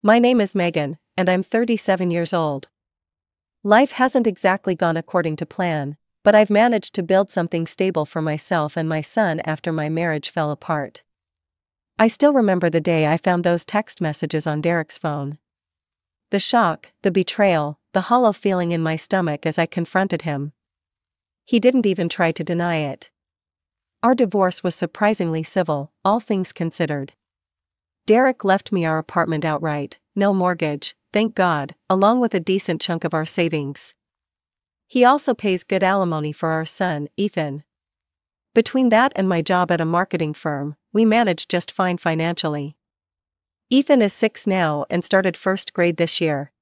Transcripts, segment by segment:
My name is Megan, and I'm 37 years old. Life hasn't exactly gone according to plan, but I've managed to build something stable for myself and my son after my marriage fell apart. I still remember the day I found those text messages on Derek's phone. The shock, the betrayal, the hollow feeling in my stomach as I confronted him. He didn't even try to deny it. Our divorce was surprisingly civil, all things considered. Derek left me our apartment outright, no mortgage, thank God, along with a decent chunk of our savings. He also pays good alimony for our son, Ethan. Between that and my job at a marketing firm, we manage just fine financially. Ethan is 6 now and started first grade this year.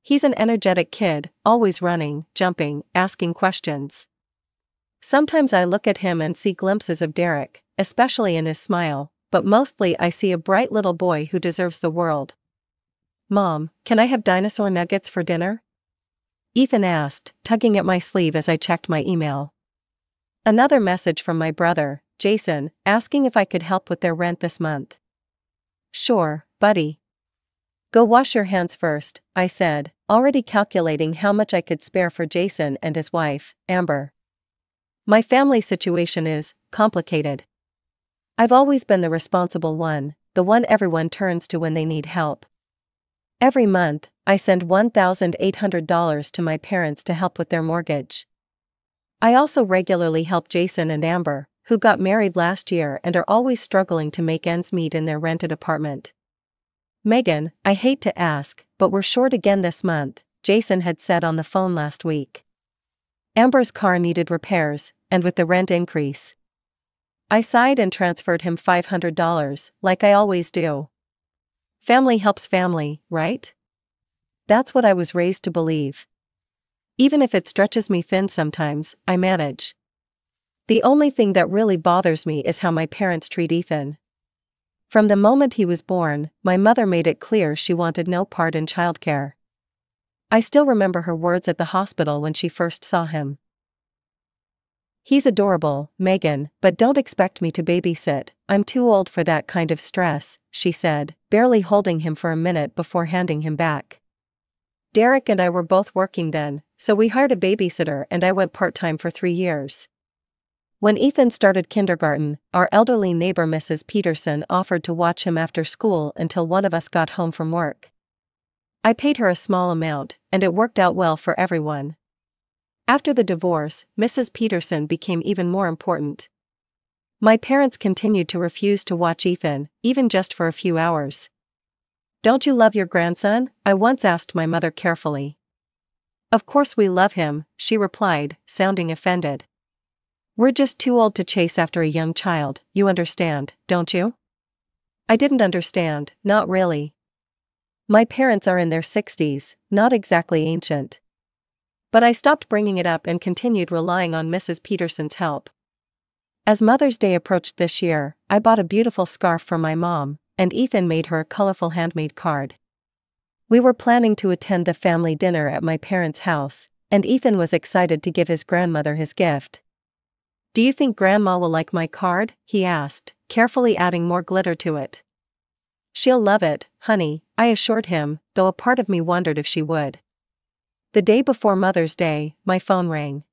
He's an energetic kid, always running, jumping, asking questions. Sometimes I look at him and see glimpses of Derek, especially in his smile, but mostly I see a bright little boy who deserves the world. "Mom, can I have dinosaur nuggets for dinner?" Ethan asked, tugging at my sleeve as I checked my email. Another message from my brother, Jason, asking if I could help with their rent this month. "Sure, buddy. Go wash your hands first," I said, already calculating how much I could spare for Jason and his wife, Amber. My family situation is complicated. I've always been the responsible one, the one everyone turns to when they need help. Every month, I send $1,800 to my parents to help with their mortgage. I also regularly help Jason and Amber, who got married last year and are always struggling to make ends meet in their rented apartment. "Megan, I hate to ask, but we're short again this month," Jason had said on the phone last week. Amber's car needed repairs, and with the rent increase. I sighed and transferred him $500, like I always do. Family helps family, right? That's what I was raised to believe. Even if it stretches me thin sometimes, I manage. The only thing that really bothers me is how my parents treat Ethan. From the moment he was born, my mother made it clear she wanted no part in childcare. I still remember her words at the hospital when she first saw him. "He's adorable, Megan, but don't expect me to babysit, I'm too old for that kind of stress," she said, barely holding him for a minute before handing him back. Derek and I were both working then, so we hired a babysitter and I went part-time for 3 years. When Ethan started kindergarten, our elderly neighbor Mrs. Peterson offered to watch him after school until one of us got home from work. I paid her a small amount, and it worked out well for everyone. After the divorce, Mrs. Peterson became even more important. My parents continued to refuse to watch Ethan, even just for a few hours. "Don't you love your grandson?" I once asked my mother carefully. "Of course we love him," she replied, sounding offended. "We're just too old to chase after a young child, you understand, don't you?" I didn't understand, not really. My parents are in their 60s, not exactly ancient. But I stopped bringing it up and continued relying on Mrs. Peterson's help. As Mother's Day approached this year, I bought a beautiful scarf for my mom, and Ethan made her a colorful handmade card. We were planning to attend the family dinner at my parents' house, and Ethan was excited to give his grandmother his gift. "Do you think Grandma will like my card?" he asked, carefully adding more glitter to it. "She'll love it, honey," I assured him, though a part of me wondered if she would. The day before Mother's Day, my phone rang.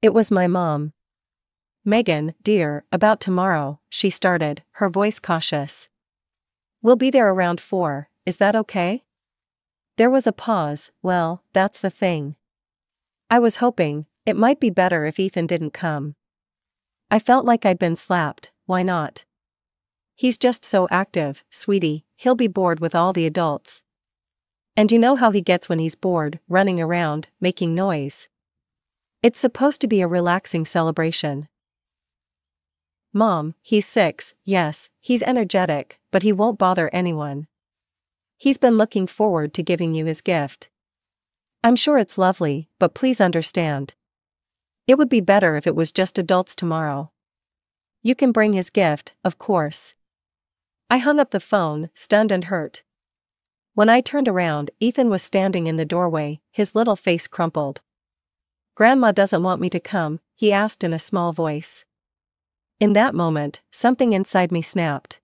It was my mom. "Megan, dear, about tomorrow," she started, her voice cautious. "We'll be there around 4, is that okay?" There was a pause. Well, that's the thing. I was hoping it might be better if Ethan didn't come. I felt like I'd been slapped, why not? He's just so active, sweetie, he'll be bored with all the adults. And you know how he gets when he's bored, running around, making noise. It's supposed to be a relaxing celebration. "Mom, he's 6, yes, he's energetic, but he won't bother anyone. He's been looking forward to giving you his gift. I'm sure it's lovely, but please understand. It would be better if it was just adults tomorrow. You can bring his gift, of course." I hung up the phone, stunned and hurt. When I turned around, Ethan was standing in the doorway, his little face crumpled. "Grandma doesn't want me to come?" he asked in a small voice. In that moment, something inside me snapped.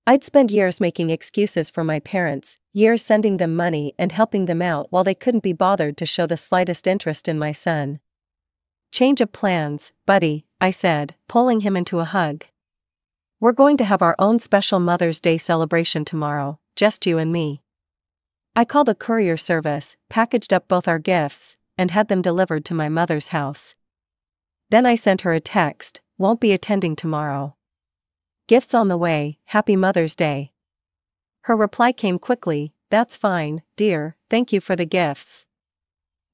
I'd spent years making excuses for my parents, years sending them money and helping them out while they couldn't be bothered to show the slightest interest in my son. "Change of plans, buddy," I said, pulling him into a hug. "We're going to have our own special Mother's Day celebration tomorrow, just you and me." I called a courier service, packaged up both our gifts, and had them delivered to my mother's house. Then I sent her a text, "Won't be attending tomorrow. Gifts on the way, Happy Mother's Day." Her reply came quickly, "That's fine, dear, thank you for the gifts."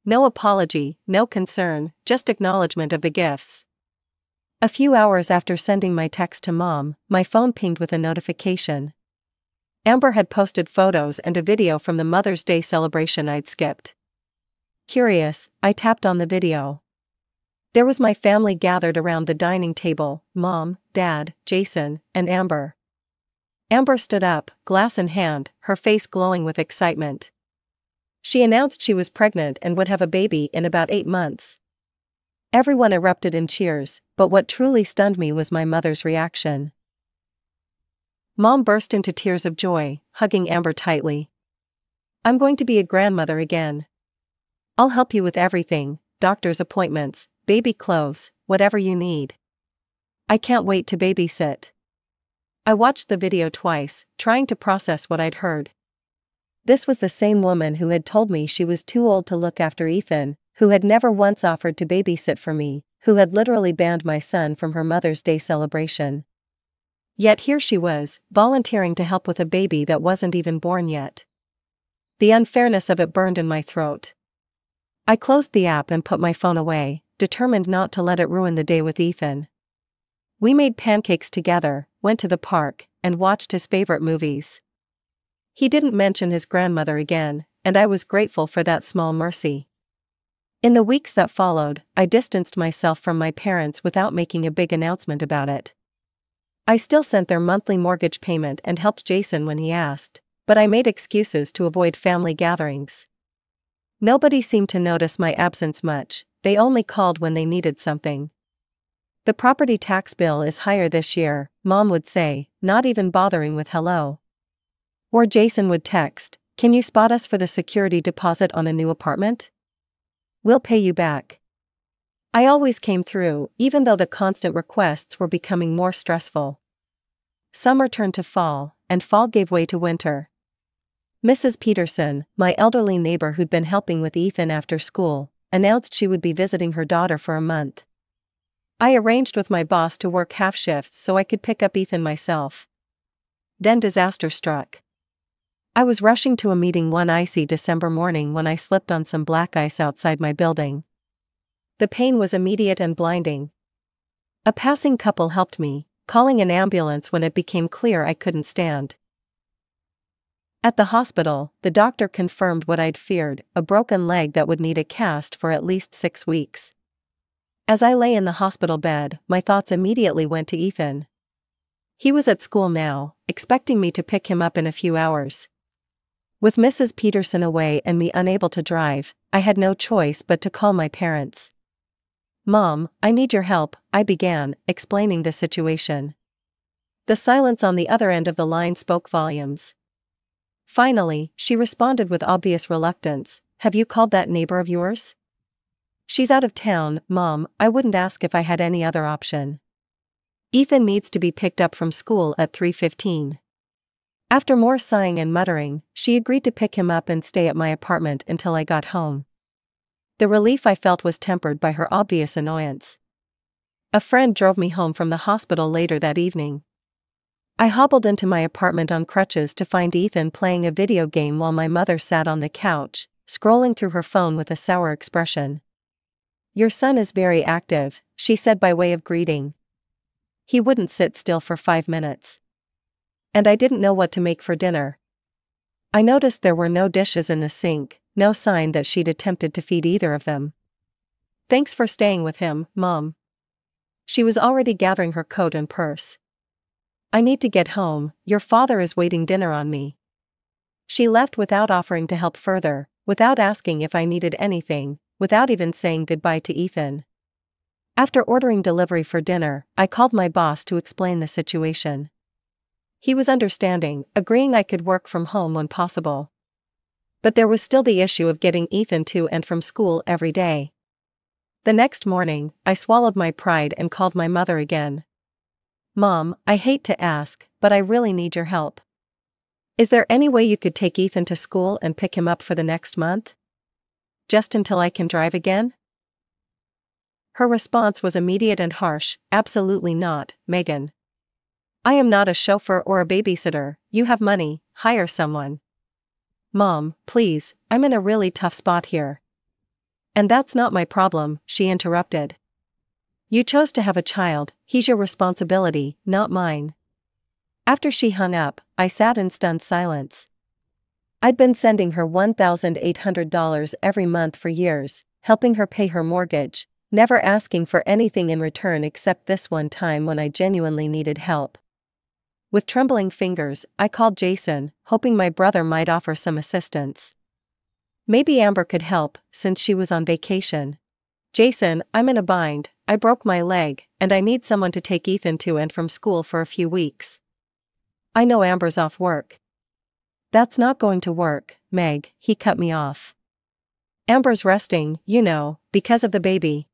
No apology, no concern, just acknowledgement of the gifts. A few hours after sending my text to Mom, my phone pinged with a notification. Amber had posted photos and a video from the Mother's Day celebration I'd skipped. Curious, I tapped on the video. There was my family gathered around the dining table: Mom, Dad, Jason, and Amber. Amber stood up, glass in hand, her face glowing with excitement. She announced she was pregnant and would have a baby in about 8 months. Everyone erupted in cheers, but what truly stunned me was my mother's reaction. Mom burst into tears of joy, hugging Amber tightly. "I'm going to be a grandmother again. I'll help you with everything, doctor's appointments, baby clothes, whatever you need. I can't wait to babysit." I watched the video twice, trying to process what I'd heard. This was the same woman who had told me she was too old to look after Ethan, who had never once offered to babysit for me, who had literally banned my son from her Mother's Day celebration. Yet here she was, volunteering to help with a baby that wasn't even born yet. The unfairness of it burned in my throat. I closed the app and put my phone away, determined not to let it ruin the day with Ethan. We made pancakes together, went to the park, and watched his favorite movies. He didn't mention his grandmother again, and I was grateful for that small mercy. In the weeks that followed, I distanced myself from my parents without making a big announcement about it. I still sent their monthly mortgage payment and helped Jason when he asked, but I made excuses to avoid family gatherings. Nobody seemed to notice my absence much, they only called when they needed something. "The property tax bill is higher this year," Mom would say, not even bothering with hello. Or Jason would text, "Can you spot us for the security deposit on a new apartment? We'll pay you back." I always came through, even though the constant requests were becoming more stressful. Summer turned to fall, and fall gave way to winter. Mrs. Peterson, my elderly neighbor who'd been helping with Ethan after school, announced she would be visiting her daughter for a month. I arranged with my boss to work half shifts so I could pick up Ethan myself. Then disaster struck. I was rushing to a meeting one icy December morning when I slipped on some black ice outside my building. The pain was immediate and blinding. A passing couple helped me, calling an ambulance when it became clear I couldn't stand. At the hospital, the doctor confirmed what I'd feared, a broken leg that would need a cast for at least 6 weeks. As I lay in the hospital bed, my thoughts immediately went to Ethan. He was at school now, expecting me to pick him up in a few hours. With Mrs. Peterson away and me unable to drive, I had no choice but to call my parents. "Mom, I need your help," I began, explaining the situation. The silence on the other end of the line spoke volumes. Finally, she responded with obvious reluctance, "Have you called that neighbor of yours?" "She's out of town, Mom, I wouldn't ask if I had any other option. Ethan needs to be picked up from school at 3:15. After more sighing and muttering, she agreed to pick him up and stay at my apartment until I got home. The relief I felt was tempered by her obvious annoyance. A friend drove me home from the hospital later that evening. I hobbled into my apartment on crutches to find Ethan playing a video game while my mother sat on the couch, scrolling through her phone with a sour expression. "Your son is very active," she said by way of greeting. He wouldn't sit still for 5 minutes. And I didn't know what to make for dinner. I noticed there were no dishes in the sink, no sign that she'd attempted to feed either of them. "Thanks for staying with him, Mom." She was already gathering her coat and purse. "I need to get home, your father is waiting dinner on me." She left without offering to help further, without asking if I needed anything, without even saying goodbye to Ethan. After ordering delivery for dinner, I called my boss to explain the situation. He was understanding, agreeing I could work from home when possible. But there was still the issue of getting Ethan to and from school every day. The next morning, I swallowed my pride and called my mother again. "Mom, I hate to ask, but I really need your help. Is there any way you could take Ethan to school and pick him up for the next month? Just until I can drive again?" Her response was immediate and harsh. "Absolutely not, Megan. I am not a chauffeur or a babysitter. You have money, hire someone." "Mom, please, I'm in a really tough spot here." "And that's not my problem," she interrupted. "You chose to have a child, he's your responsibility, not mine." After she hung up, I sat in stunned silence. I'd been sending her $1,800 every month for years, helping her pay her mortgage, never asking for anything in return except this one time when I genuinely needed help. With trembling fingers, I called Jason, hoping my brother might offer some assistance. Maybe Amber could help, since she was on vacation. "Jason, I'm in a bind, I broke my leg, and I need someone to take Ethan to and from school for a few weeks. I know Amber's off work." "That's not going to work, Meg," he cut me off. "Amber's resting, you know, because of the baby."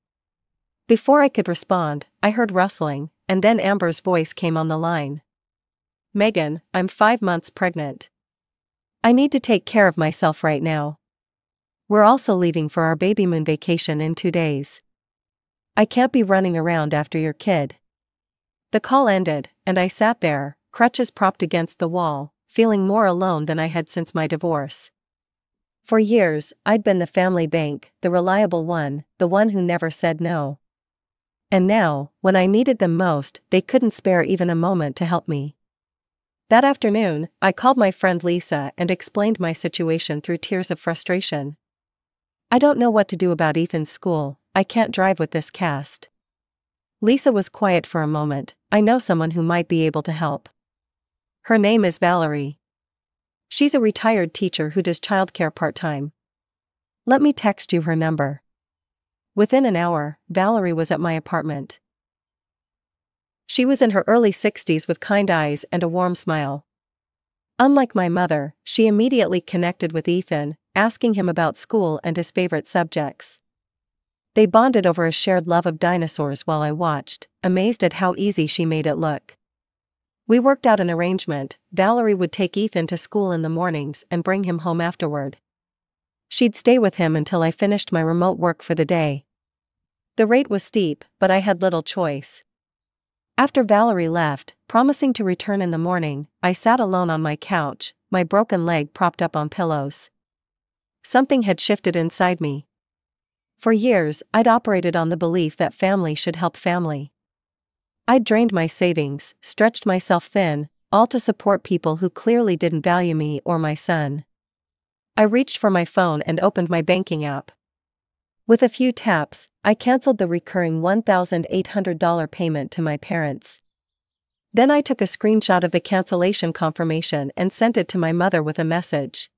Before I could respond, I heard rustling, and then Amber's voice came on the line. "Megan, I'm 5 months pregnant. I need to take care of myself right now. We're also leaving for our baby moon vacation in 2 days. I can't be running around after your kid." The call ended, and I sat there, crutches propped against the wall, feeling more alone than I had since my divorce. For years, I'd been the family bank, the reliable one, the one who never said no. And now, when I needed them most, they couldn't spare even a moment to help me. That afternoon, I called my friend Lisa and explained my situation through tears of frustration. "I don't know what to do about Ethan's school, I can't drive with this cast." Lisa was quiet for a moment. "I know someone who might be able to help. Her name is Valerie. She's a retired teacher who does childcare part-time. Let me text you her number." Within an hour, Valerie was at my apartment. She was in her early 60s with kind eyes and a warm smile. Unlike my mother, she immediately connected with Ethan, asking him about school and his favorite subjects. They bonded over a shared love of dinosaurs while I watched, amazed at how easy she made it look. We worked out an arrangement. Valerie would take Ethan to school in the mornings and bring him home afterward. She'd stay with him until I finished my remote work for the day. The rate was steep, but I had little choice. After Valerie left, promising to return in the morning, I sat alone on my couch, my broken leg propped up on pillows. Something had shifted inside me. For years, I'd operated on the belief that family should help family. I'd drained my savings, stretched myself thin, all to support people who clearly didn't value me or my son. I reached for my phone and opened my banking app. With a few taps, I canceled the recurring $1,800 payment to my parents. Then I took a screenshot of the cancellation confirmation and sent it to my mother with a message.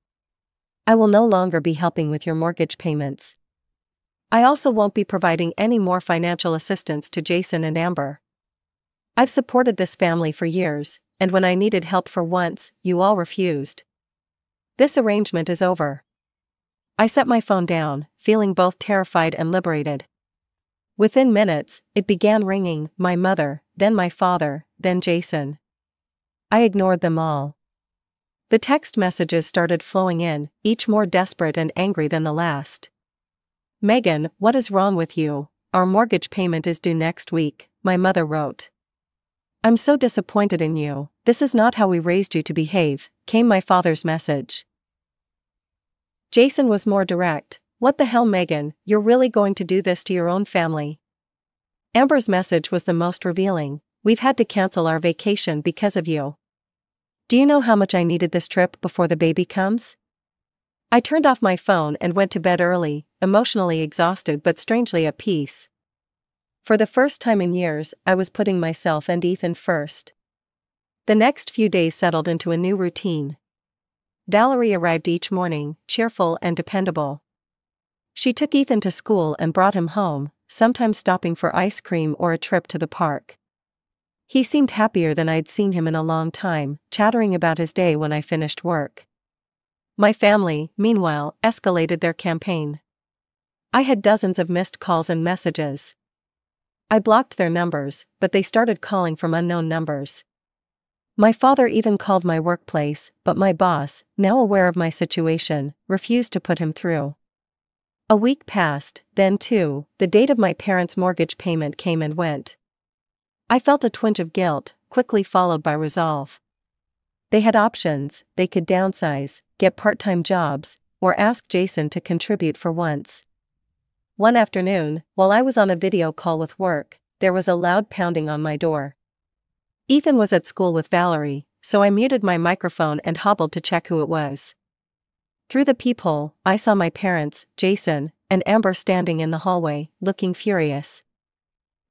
"I will no longer be helping with your mortgage payments. I also won't be providing any more financial assistance to Jason and Amber. I've supported this family for years, and when I needed help for once, you all refused. This arrangement is over." I set my phone down, feeling both terrified and liberated. Within minutes, it began ringing, my mother, then my father, then Jason. I ignored them all. The text messages started flowing in, each more desperate and angry than the last. "Megan, what is wrong with you? Our mortgage payment is due next week," my mother wrote. "I'm so disappointed in you, this is not how we raised you to behave," came my father's message. Jason was more direct. "What the hell, Megan, you're really going to do this to your own family?" Amber's message was the most revealing. "We've had to cancel our vacation because of you. Do you know how much I needed this trip before the baby comes?" I turned off my phone and went to bed early, emotionally exhausted but strangely at peace. For the first time in years, I was putting myself and Ethan first. The next few days settled into a new routine. Valerie arrived each morning, cheerful and dependable. She took Ethan to school and brought him home, sometimes stopping for ice cream or a trip to the park. He seemed happier than I'd seen him in a long time, chattering about his day when I finished work. My family, meanwhile, escalated their campaign. I had dozens of missed calls and messages. I blocked their numbers, but they started calling from unknown numbers. My father even called my workplace, but my boss, now aware of my situation, refused to put him through. A week passed, then two, the date of my parents' mortgage payment came and went. I felt a twinge of guilt, quickly followed by resolve. They had options: they could downsize, get part-time jobs, or ask Jason to contribute for once. One afternoon, while I was on a video call with work, there was a loud pounding on my door. Ethan was at school with Valerie, so I muted my microphone and hobbled to check who it was. Through the peephole, I saw my parents, Jason, and Amber standing in the hallway, looking furious.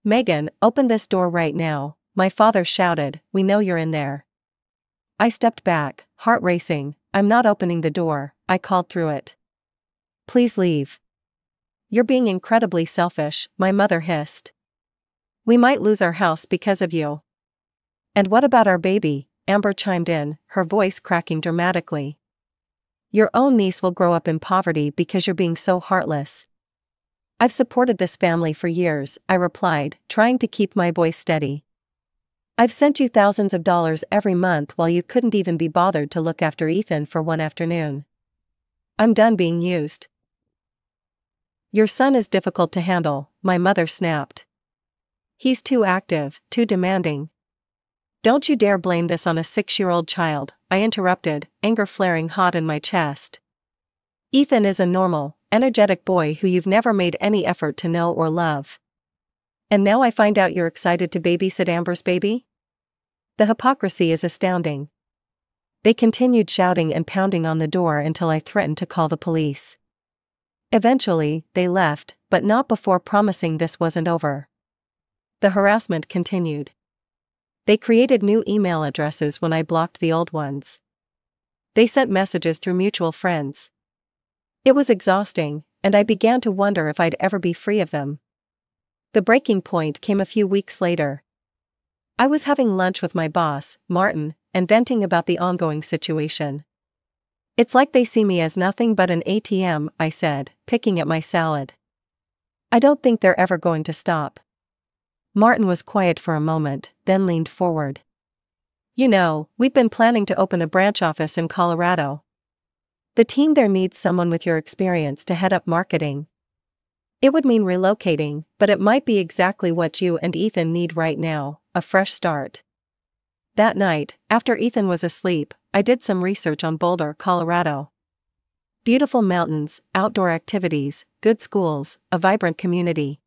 "Megan, open this door right now," my father shouted. "We know you're in there." I stepped back, heart racing. "I'm not opening the door," I called through it. "Please leave." "You're being incredibly selfish," my mother hissed. "We might lose our house because of you." "And what about our baby?" Amber chimed in, her voice cracking dramatically. "Your own niece will grow up in poverty because you're being so heartless." "I've supported this family for years," I replied, trying to keep my voice steady. "I've sent you thousands of dollars every month while you couldn't even be bothered to look after Ethan for one afternoon. I'm done being used." "Your son is difficult to handle," my mother snapped. "He's too active, too demanding." "Don't you dare blame this on a 6-year-old child," I interrupted, anger flaring hot in my chest. "Ethan is a normal, energetic boy who you've never made any effort to know or love. And now I find out you're excited to babysit Amber's baby? The hypocrisy is astounding." They continued shouting and pounding on the door until I threatened to call the police. Eventually, they left, but not before promising this wasn't over. The harassment continued. They created new email addresses when I blocked the old ones. They sent messages through mutual friends. It was exhausting, and I began to wonder if I'd ever be free of them. The breaking point came a few weeks later. I was having lunch with my boss, Martin, and venting about the ongoing situation. "It's like they see me as nothing but an ATM," I said, picking at my salad. "I don't think they're ever going to stop." Martin was quiet for a moment, then leaned forward. "You know, we've been planning to open a branch office in Colorado. The team there needs someone with your experience to head up marketing. It would mean relocating, but it might be exactly what you and Ethan need right now, a fresh start." That night, after Ethan was asleep, I did some research on Boulder, Colorado. Beautiful mountains, outdoor activities, good schools, a vibrant community.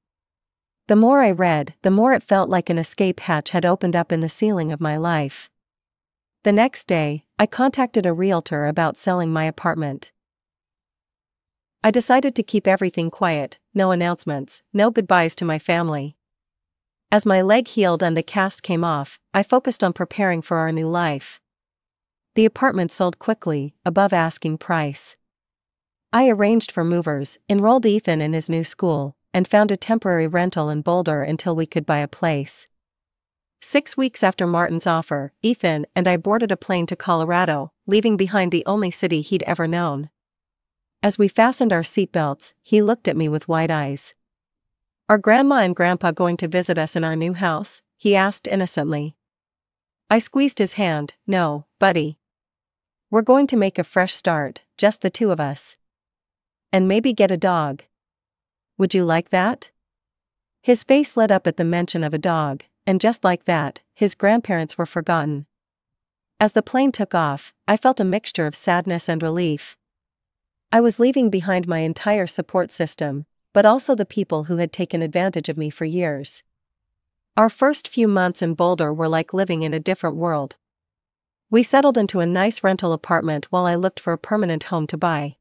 The more I read, the more it felt like an escape hatch had opened up in the ceiling of my life. The next day, I contacted a realtor about selling my apartment. I decided to keep everything quiet, no announcements, no goodbyes to my family. As my leg healed and the cast came off, I focused on preparing for our new life. The apartment sold quickly, above asking price. I arranged for movers, enrolled Ethan in his new school, and found a temporary rental in Boulder until we could buy a place. 6 weeks after Martin's offer, Ethan and I boarded a plane to Colorado, leaving behind the only city he'd ever known. As we fastened our seatbelts, he looked at me with wide eyes. "Are Grandma and Grandpa going to visit us in our new house?" he asked innocently. I squeezed his hand. "No, buddy. We're going to make a fresh start, just the two of us. And maybe get a dog. Would you like that?" His face lit up at the mention of a dog, and just like that, his grandparents were forgotten. As the plane took off, I felt a mixture of sadness and relief. I was leaving behind my entire support system, but also the people who had taken advantage of me for years. Our first few months in Boulder were like living in a different world. We settled into a nice rental apartment while I looked for a permanent home to buy.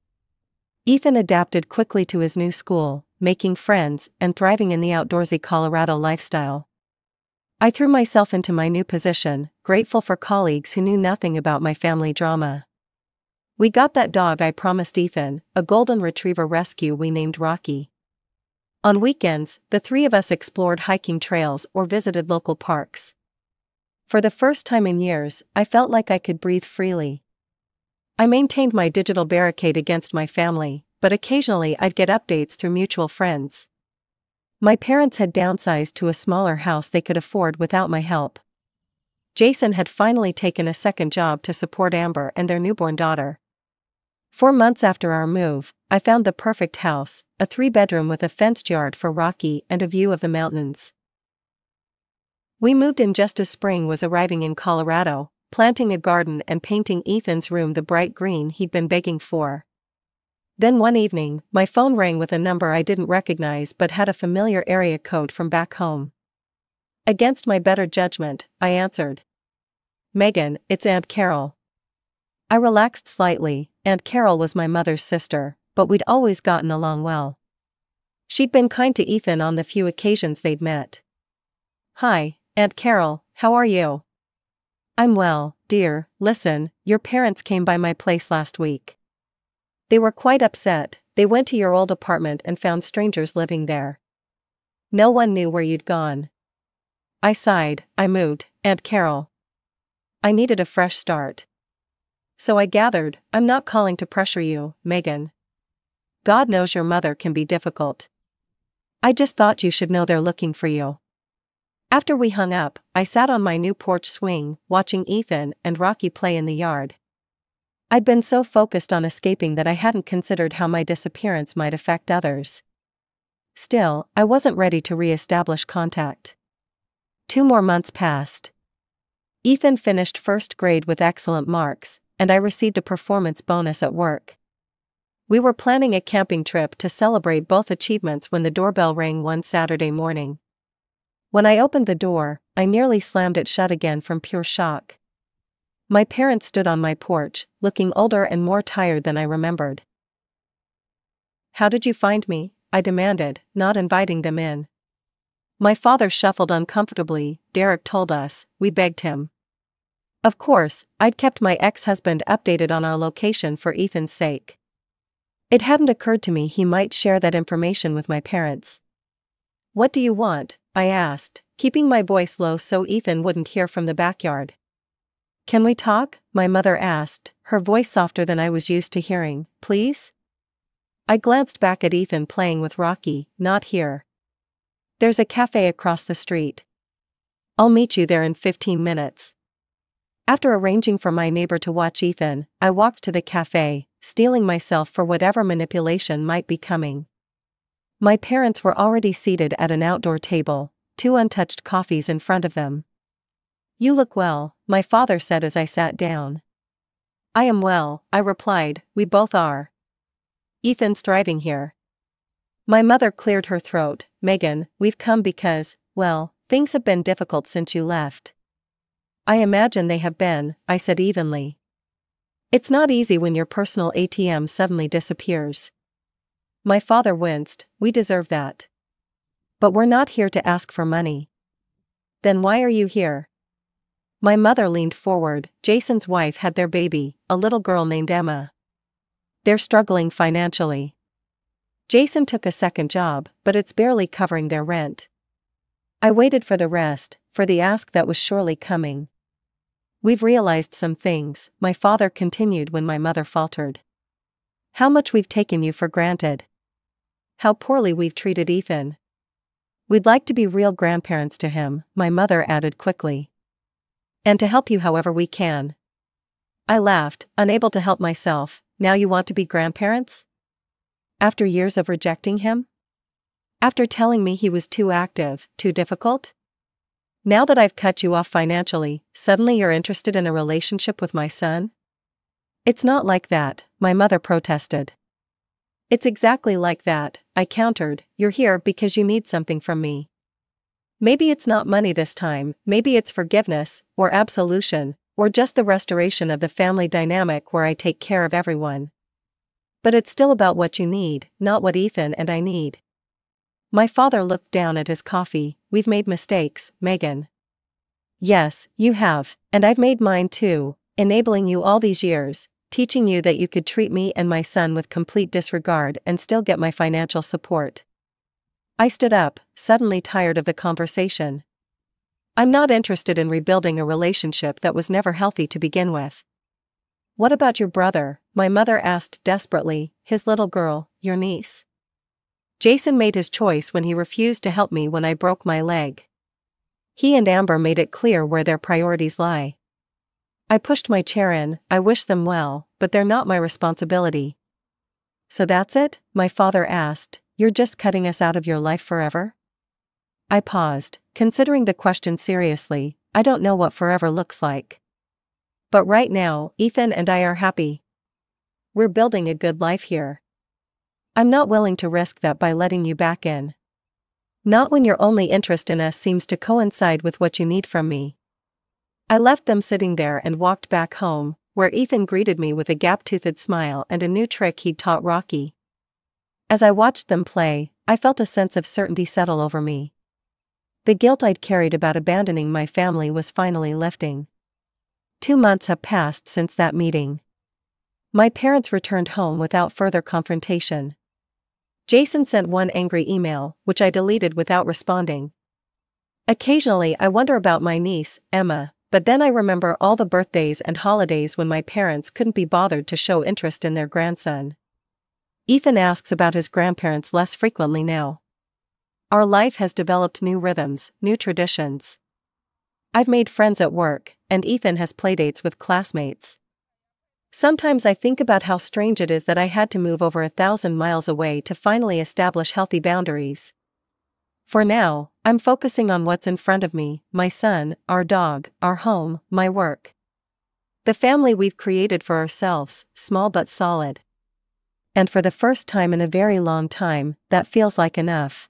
Ethan adapted quickly to his new school, making friends and thriving in the outdoorsy Colorado lifestyle. I threw myself into my new position, grateful for colleagues who knew nothing about my family drama. We got that dog I promised Ethan, a golden retriever rescue we named Rocky. On weekends, the three of us explored hiking trails or visited local parks. For the first time in years, I felt like I could breathe freely. I maintained my digital barricade against my family, but occasionally I'd get updates through mutual friends. My parents had downsized to a smaller house they could afford without my help. Jason had finally taken a second job to support Amber and their newborn daughter. 4 months after our move, I found the perfect house, a 3-bedroom with a fenced yard for Rocky and a view of the mountains. We moved in just as spring was arriving in Colorado, planting a garden and painting Ethan's room the bright green he'd been begging for. Then one evening, my phone rang with a number I didn't recognize but had a familiar area code from back home. Against my better judgment, I answered. "Megan, it's Aunt Carol." I relaxed slightly. Aunt Carol was my mother's sister, but we'd always gotten along well. She'd been kind to Ethan on the few occasions they'd met. "Hi, Aunt Carol, how are you?" "I'm well, dear. Listen, your parents came by my place last week. They were quite upset. They went to your old apartment and found strangers living there. No one knew where you'd gone." I sighed. I moved, Aunt Carol. I needed a fresh start. "So I gathered, I'm not calling to pressure you, Megan. God knows your mother can be difficult. I just thought you should know they're looking for you." After we hung up, I sat on my new porch swing, watching Ethan and Rocky play in the yard. I'd been so focused on escaping that I hadn't considered how my disappearance might affect others. Still, I wasn't ready to re-establish contact. 2 more months passed. Ethan finished first grade with excellent marks, and I received a performance bonus at work. We were planning a camping trip to celebrate both achievements when the doorbell rang one Saturday morning. When I opened the door, I nearly slammed it shut again from pure shock. My parents stood on my porch, looking older and more tired than I remembered. "How did you find me?" I demanded, not inviting them in. My father shuffled uncomfortably. "Derek told us," we begged him. Of course, I'd kept my ex-husband updated on our location for Ethan's sake. It hadn't occurred to me he might share that information with my parents. "What do you want?" I asked, keeping my voice low so Ethan wouldn't hear from the backyard. "Can we talk?" my mother asked, her voice softer than I was used to hearing. "Please?" I glanced back at Ethan playing with Rocky. "Not here. There's a cafe across the street. I'll meet you there in 15 minutes. After arranging for my neighbor to watch Ethan, I walked to the cafe, steeling myself for whatever manipulation might be coming. My parents were already seated at an outdoor table, 2 untouched coffees in front of them. "You look well," my father said as I sat down. "I am well," I replied. "We both are. Ethan's thriving here." My mother cleared her throat. "Megan, we've come because, well, things have been difficult since you left." "I imagine they have been," I said evenly. "It's not easy when your personal ATM suddenly disappears." My father winced. "We deserve that. But we're not here to ask for money." "Then why are you here?" My mother leaned forward. "Jason's wife had their baby, a little girl named Emma. They're struggling financially. Jason took a second job, but it's barely covering their rent." I waited for the rest, for the ask that was surely coming. "We've realized some things," my father continued when my mother faltered. "How much we've taken you for granted. How poorly we've treated Ethan. We'd like to be real grandparents to him," my mother added quickly. "And to help you however we can." I laughed, unable to help myself. "Now you want to be grandparents? After years of rejecting him? After telling me he was too active, too difficult? Now that I've cut you off financially, suddenly you're interested in a relationship with my son?" "It's not like that," my mother protested. "It's exactly like that," I countered. "You're here because you need something from me. Maybe it's not money this time, maybe it's forgiveness, or absolution, or just the restoration of the family dynamic where I take care of everyone. But it's still about what you need, not what Ethan and I need." My father looked down at his coffee. "We've made mistakes, Megan." "Yes, you have, and I've made mine too, enabling you all these years, teaching you that you could treat me and my son with complete disregard and still get my financial support." I stood up, suddenly tired of the conversation. I'm not interested in rebuilding a relationship that was never healthy to begin with. What about your brother? My mother asked desperately, his little girl, your niece. Jason made his choice when he refused to help me when I broke my leg. He and Amber made it clear where their priorities lie. I pushed my chair in. I wish them well, but they're not my responsibility. So that's it? My father asked. You're just cutting us out of your life forever? I paused, considering the question seriously. I don't know what forever looks like. But right now, Ethan and I are happy. We're building a good life here. I'm not willing to risk that by letting you back in. Not when your only interest in us seems to coincide with what you need from me. I left them sitting there and walked back home, where Ethan greeted me with a gap-toothed smile and a new trick he'd taught Rocky. As I watched them play, I felt a sense of certainty settle over me. The guilt I'd carried about abandoning my family was finally lifting. 2 months have passed since that meeting. My parents returned home without further confrontation. Jason sent one angry email, which I deleted without responding. Occasionally I wonder about my niece, Emma, but then I remember all the birthdays and holidays when my parents couldn't be bothered to show interest in their grandson. Ethan asks about his grandparents less frequently now. Our life has developed new rhythms, new traditions. I've made friends at work, and Ethan has playdates with classmates. Sometimes I think about how strange it is that I had to move over 1,000 miles away to finally establish healthy boundaries. For now, I'm focusing on what's in front of me, my son, our dog, our home, my work. The family we've created for ourselves, small but solid. And for the first time in a very long time, that feels like enough.